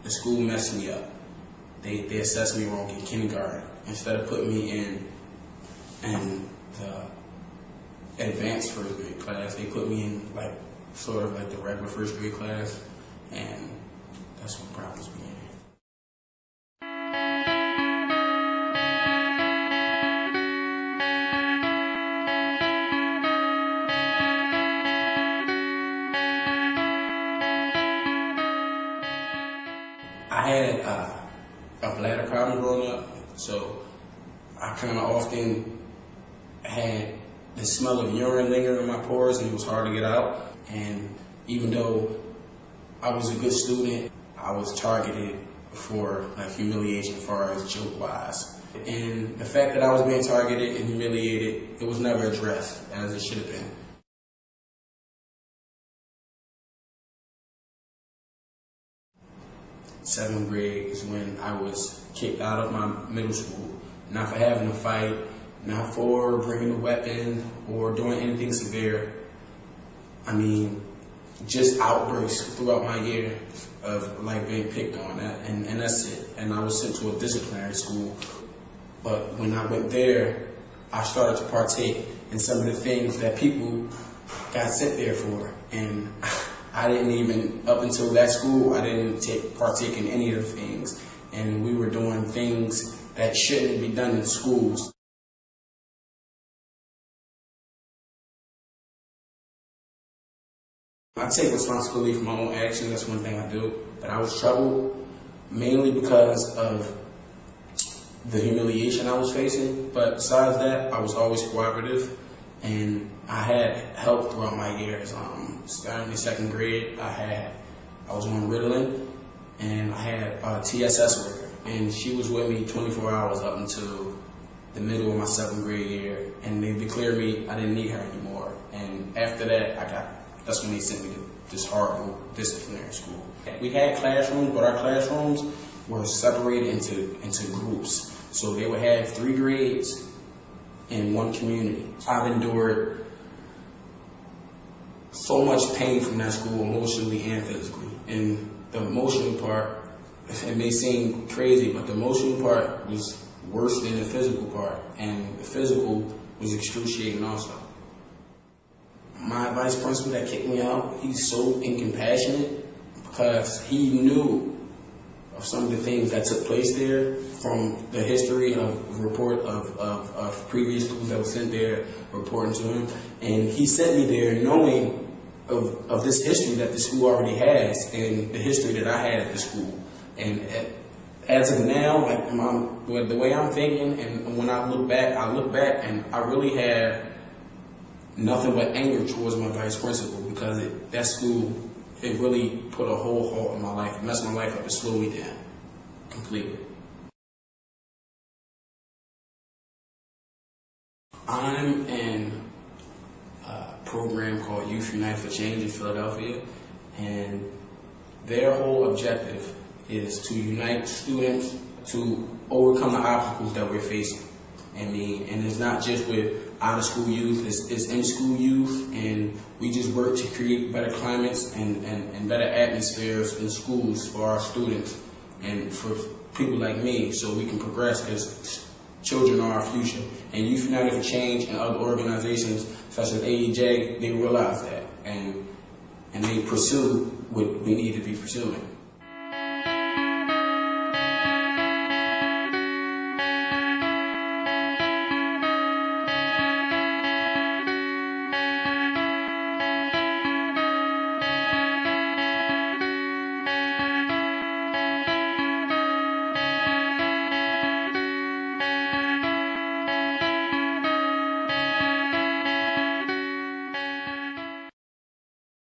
the school messed me up. They assessed me wrong in kindergarten. Instead of putting me in the advanced first grade class, they put me in like sort of like the regular first grade class, and that's when problems began. I had a bladder problem growing up, so I kind of often had the smell of urine lingering in my pores, and it was hard to get out. And even though I was a good student, I was targeted for like humiliation as far as joke-wise. And the fact that I was being targeted and humiliated, it was never addressed as it should have been. Seventh grade is when I was kicked out of my middle school, not for having a fight, not for bringing a weapon or doing anything severe. I mean, just outbursts throughout my year of like being picked on, and that's it. And I was sent to a disciplinary school. But when I went there, I started to partake in some of the things that people got sent there for. And I didn't even, up until that school, I didn't partake in any of the things. And we were doing things that shouldn't be done in schools. I take responsibility for my own actions. That's one thing I do. But I was troubled mainly because of the humiliation I was facing. But besides that, I was always cooperative, and I had help throughout my years. Starting in second grade, I was on Ritalin, and I had a TSS worker, and she was with me 24 hours up until the middle of my seventh grade year, and they declared me I didn't need her anymore. And after that, that's when they sent me to this horrible disciplinary school. We had classrooms, but our classrooms were separated into groups. So they would have 3 grades in one community. I've endured so much pain from that school, emotionally and physically. And the emotional part, it may seem crazy, but the emotional part was worse than the physical part. And the physical was excruciating also. My vice principal that kicked me out, he's so incompassionate because he knew of some of the things that took place there from the history of previous students that were sent there reporting to him. And he sent me there knowing of this history that the school already has and the history that I had at the school. And as of now, like the way I'm thinking, and when I look back and I really have nothing but anger towards my vice principal, because that school, it really put a whole halt in my life. It messed my life up and slowed me down completely. I'm in a program called Youth Unite for Change in Philadelphia, and their whole objective is to unite students to overcome the obstacles that we're facing. And it's not just with out-of-school youth, it's in-school youth, and we just work to create better climates and better atmospheres in schools for our students and for people like me, so we can progress, because children are our future. And Youth United for Change and other organizations such as AEJ, they realize that, and they pursue what we need to be pursuing.